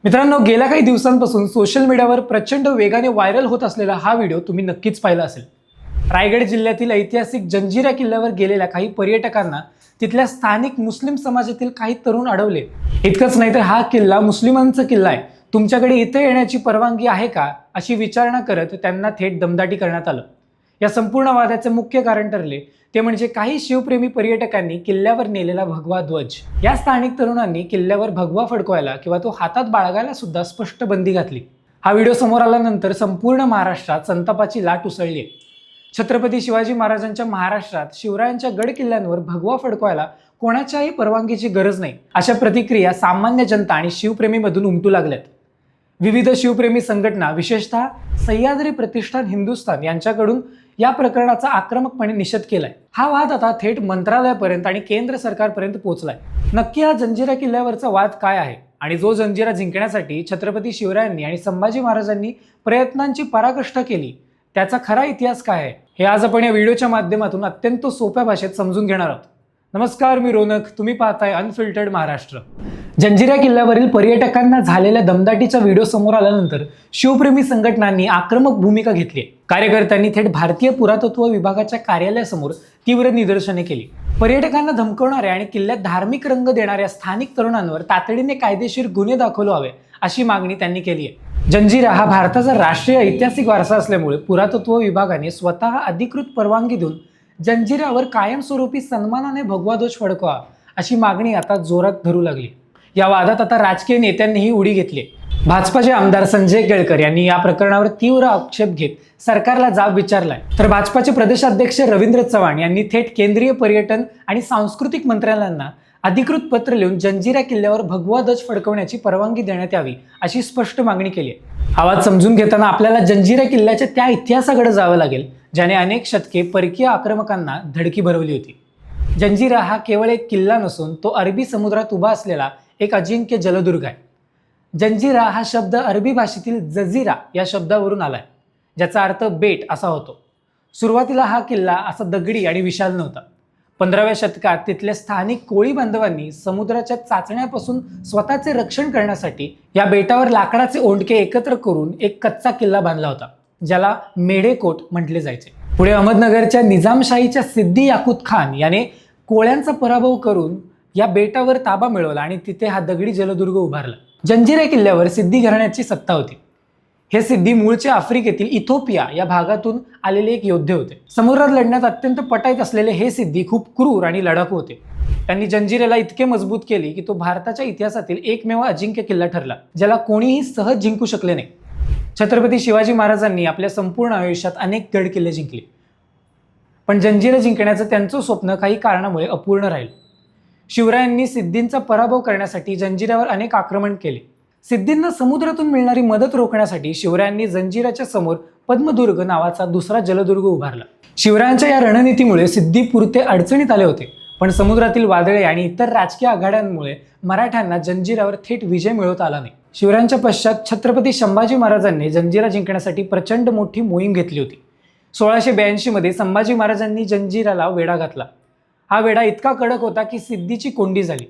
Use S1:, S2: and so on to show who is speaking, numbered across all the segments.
S1: मित्रांनो, गेल्या काही दिवसांपासून सोशल मीडियावर प्रचंड वेगाने व्हायरल होत असलेला हा व्हिडिओ तुम्ही नक्कीच पाहिला असेल। रायगड जिल्ह्यातील ऐतिहासिक जंजिरा किल्ल्यावर गेलेल्या काही पर्यटकांना तिथल्या स्थानिक मुस्लिम समाजातील काही तरुण अडवले। इतकंच नाही तर हा किल्ला मुस्लिमांचा किल्ला आहे, तुमच्याकडे इथे येण्याची परवानगी आहे का, अशी विचारणा करत त्यांना थेट दमदाटी करण्यात आलं। या संपूर्ण वादाचे मुख्य कारण ठरले ते म्हणजे काही शिवप्रेमी पर्यटकांनी किल्ल्यावर नेलेला भगवा ध्वज। या स्थानिक तरुणांनी किल्ल्यावर भगवा फडकवायला किंवा तो हातात बाळगायला सुद्धा स्पष्ट बंदी घातली। हा व्हिडिओ समोर आल्यानंतर संपूर्ण महाराष्ट्रात संतापाची लाट उसळली आहे। छत्रपती शिवाजी महाराजांच्या महाराष्ट्रात शिवरायांच्या गड किल्ल्यांवर भगवा फडकवायला कोणाच्याही परवानगीची गरज नाही, अशा प्रतिक्रिया सामान्य जनता आणि शिवप्रेमीमधून उमटू लागल्यात। विविध शिवप्रेमी संघटना, विशेषतः सह्याद्री प्रतिष्ठान हिंदुस्थान यांच्याकडून या प्रकरणाचा आक्रमकपणे निषेध केलाय। हा वाद आता थेट मंत्रालयापर्यंत आणि केंद्र सरकारपर्यंत पोहोचलाय। नक्की हा जंजिरा किल्ल्यावरचा वाद काय आहे आणि जो जंजिरा जिंकण्यासाठी छत्रपती शिवरायांनी आणि संभाजी महाराजांनी प्रयत्नांची पराकाष्ठा केली, त्याचा खरा इतिहास काय आहे, हे आज आपण या व्हिडिओच्या माध्यमातून अत्यंत सोप्या भाषेत समजून घेणार आहोत। नमस्कार, मी रोनक, तुम्ही पाहताय अनफिल्टर्ड महाराष्ट्र। जंजिरा किल्ल्यावरील पर्यटकांना झालेल्या दमदाटीचा व्हिडिओ समोर आल्यानंतर शिवप्रेमी संघटनांनी आक्रमक भूमिका घेतली। कार्यकर्त्यांनी थेट भारतीय पुरातत्व विभागाच्या कार्यालयासमोर तीव्र निदर्शने केली। पर्यटकांना धमकवणाऱ्या आणि किल्ल्यात धार्मिक रंग देणाऱ्या स्थानिक तरुणांवर तातडीने कायदेशीर गुन्हे दाखल व्हावे, अशी मागणी त्यांनी केली आहे। जंजिरा हा भारताचा राष्ट्रीय ऐतिहासिक वारसा असल्यामुळे पुरातत्व विभागाने स्वतः अधिकृत परवानगी देऊन जंजिरावर कायमस्वरूपी सन्मानाने भगवा ध्वज फडकवा, अशी मागणी आता जोरात धरू लागली। या वादात आता राजकीय नेत्यांनीही उडी घेतली। भाजपाचे आमदार संजय केळकर यांनी या प्रकरणावर तीव्र आक्षेप घेत सरकारला जाब विचारलाय, तर भाजपाचे प्रदेशाध्यक्ष रवींद्र चव्हाण यांनी थेट केंद्रीय पर्यटन आणि सांस्कृतिक मंत्र्यांना अधिकृत पत्र लिहून जंजिरा किल्ल्यावर भगवा ध्वज फडकवण्याची परवानगी देण्यात यावी, अशी स्पष्ट मागणी केली आहे। हा वाद समजून घेताना आपल्याला जंजिरा किल्ल्याच्या त्या इतिहासाकडे जावं लागेल ज्याने अनेक शतके परकीय आक्रमकांना धडकी भरवली होती। जंजिरा हा केवळ एक किल्ला नसून तो अरबी समुद्रात उभा असलेला एक अजिंक्य जलदुर्ग आहे। जंजिरा हा शब्द अरबी भाषेतील जझीरा या शब्दावरून आलाय, ज्याचा अर्थ बेट असा होतो। सुरुवातीला हा किल्ला असा दगडी आणि विशाल नव्हता। 15व्या शतकात तिथल्या स्थानिक कोळी बांधवांनी समुद्राच्या चाचण्यापासून स्वतःचे रक्षण करण्यासाठी या बेटावर लाकडाचे ओंडके एकत्र करून एक कच्चा किल्ला बांधला होता, ज्याला मेढेकोट म्हटले जायचे। पुढे अहमदनगरच्या निजामशाहीच्या सिद्दी याकूत खान याने कोळ्यांचा पराभव करून या बेटावर ताबा मिळवला आणि तिथे हा दगडी जलदुर्ग उभारला। जंजिरा किल्ल्यावर सिद्दी घराण्याची सत्ता होती। हे सिद्धी मूळचे आफ्रिकेतील इथिओपिया या भागातून आलेले एक योद्धे होते। समुद्रात लढण्यात अत्यंत पटाईत असलेले हे सिद्धी खूप क्रूर आणि लढाकू होते। त्यांनी जंजिरेला इतके मजबूत केले की तो भारताच्या इतिहासातील एकमेव अजिंक्य किल्ला ठरला, ज्याला कोणीही सहज जिंकू शकले नाही। छत्रपती शिवाजी महाराजांनी आपल्या संपूर्ण आयुष्यात अनेक गड किल्ले जिंकले, पण जंजिरा जिंकण्याचं त्यांचं स्वप्न काही कारणामुळे अपूर्ण राहील। शिवरायांनी सिद्धींचा पराभव करण्यासाठी जंजिऱ्यावर अनेक आक्रमण केले। सिद्धींना समुद्रातून मिळणारी मदत रोखण्यासाठी शिवरायांनी जंजिराच्या समोर पद्मदुर्ग नावाचा दुसरा जलदुर्ग उभारला। शिवरायांच्या या रणनीतीमुळे सिद्धी पुरते अडचणीत आले होते, पण समुद्रातील वादळे आणि इतर राजकीय आघाड्यांमुळे मराठ्यांना जंजिरावर थेट विजय मिळवता आला नाही। शिवरायांच्या पश्चात छत्रपती संभाजी महाराजांनी जंजिरा जिंकण्यासाठी प्रचंड मोठी मोहीम घेतली होती। 1682 मध्ये संभाजी महाराजांनी जंजिराला वेढा घातला। हा वेढा इतका कडक होता की सिद्धीची कोंडी झाली।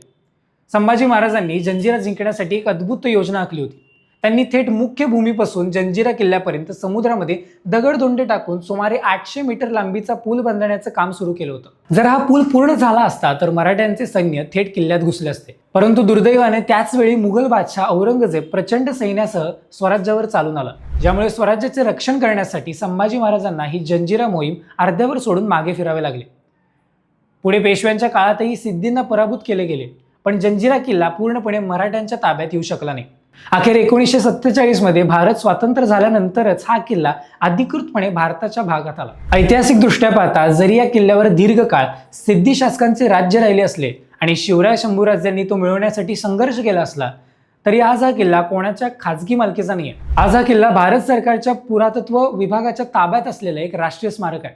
S1: संभाजी महाराजांनी जंजिरा जिंकण्यासाठी एक अद्भुत योजना आखली होती। त्यांनी थेट मुख्य भूमीपासून जंजिरा किल्ल्यापर्यंत समुद्रामध्ये दगडधोंडे टाकून सुमारे 800 मीटर लांबीचा पूल बांधण्याचं काम सुरू केलं होतं। जर हा पूल पूर्ण झाला असता तर मराठ्यांचे सैन्य थेट किल्ल्यात घुसले असते, परंतु दुर्दैवाने त्याच वेळी मुघल बादशाह औरंगजेब प्रचंड सैन्यासह स्वराज्यावर चालून आला, ज्यामुळे स्वराज्याचे रक्षण करण्यासाठी संभाजी महाराजांना ही जंजिरा मोहीम अर्ध्यावर सोडून मागे फिरावे लागले। पुढे पेशव्यांच्या काळातही सिद्धींना पराभूत केले गेले, पण जंजिरा किल्ला पूर्णपणे मराठ्यांच्या ताब्यात येऊ शकला नाही। अखेर 1947 मध्ये भारत स्वातंत्र्य झाल्यानंतरच हा किल्ला अधिकृतपणे भारताच्या भागात आला। ऐतिहासिकदृष्ट्या पाहता जरी या किल्ल्यावर दीर्घकाळ सिद्धी शासकांचे राज्य राहिले असले आणि शिवराय शंभूराजांनी तो मिळवण्यासाठी संघर्ष केला असला, तरी आज हा किल्ला कोणाच्या खाजगी मालकीचा नाही आहे। आज हा किल्ला भारत सरकारच्या पुरातत्व विभागाच्या ताब्यात असलेला एक राष्ट्रीय स्मारक आहे।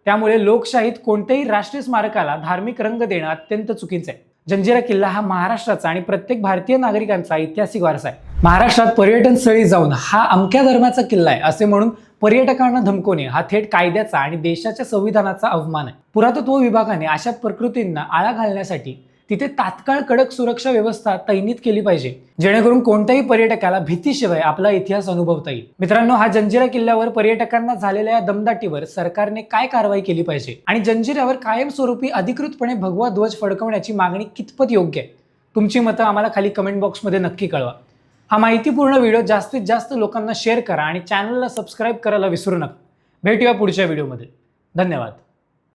S1: त्यामुळे लोकशाहीत कोणत्याही राष्ट्रीय स्मारकाला धार्मिक रंग देणं अत्यंत चुकीचं आहे। जंजिरा किल्ला हा महाराष्ट्राचा आणि प्रत्येक भारतीय नागरिकांचा ऐतिहासिक वारसा आहे। महाराष्ट्रात पर्यटन स्थळी जाऊन हा अमक्या धर्माचा किल्ला आहे असे म्हणून पर्यटकांना धमकवणे हा थेट कायद्याचा आणि देशाच्या संविधानाचा अवमान आहे। पुरातत्व विभागाने अशा प्रकृतींना आळा घालण्यासाठी तिथे तात्काळ कडक सुरक्षा व्यवस्था तैनात केली पाहिजे, जेणेकरून कोणत्याही पर्यटकाला भीतीशिवाय आपला इतिहास अनुभवता येईल. मित्रांनो, हा जंजिरा किल्ल्यावर पर्यटकांना झालेल्या या दमदाटीवर सरकारने काय कारवाई केली पाहिजे आणि जंजिऱ्यावर कायमस्वरूपी अधिकृतपणे भगवा ध्वज फडकवण्याची मागणी कितपत योग्य आहे, तुमची मतं आम्हाला खाली कमेंट बॉक्समध्ये नक्की कळवा. हा माहितीपूर्ण व्हिडिओ जास्तीत जास्त लोकांना शेअर करा आणि चॅनलला सबस्क्राईब करायला विसरू नका. भेटूया पुढच्या व्हिडिओमध्ये. धन्यवाद.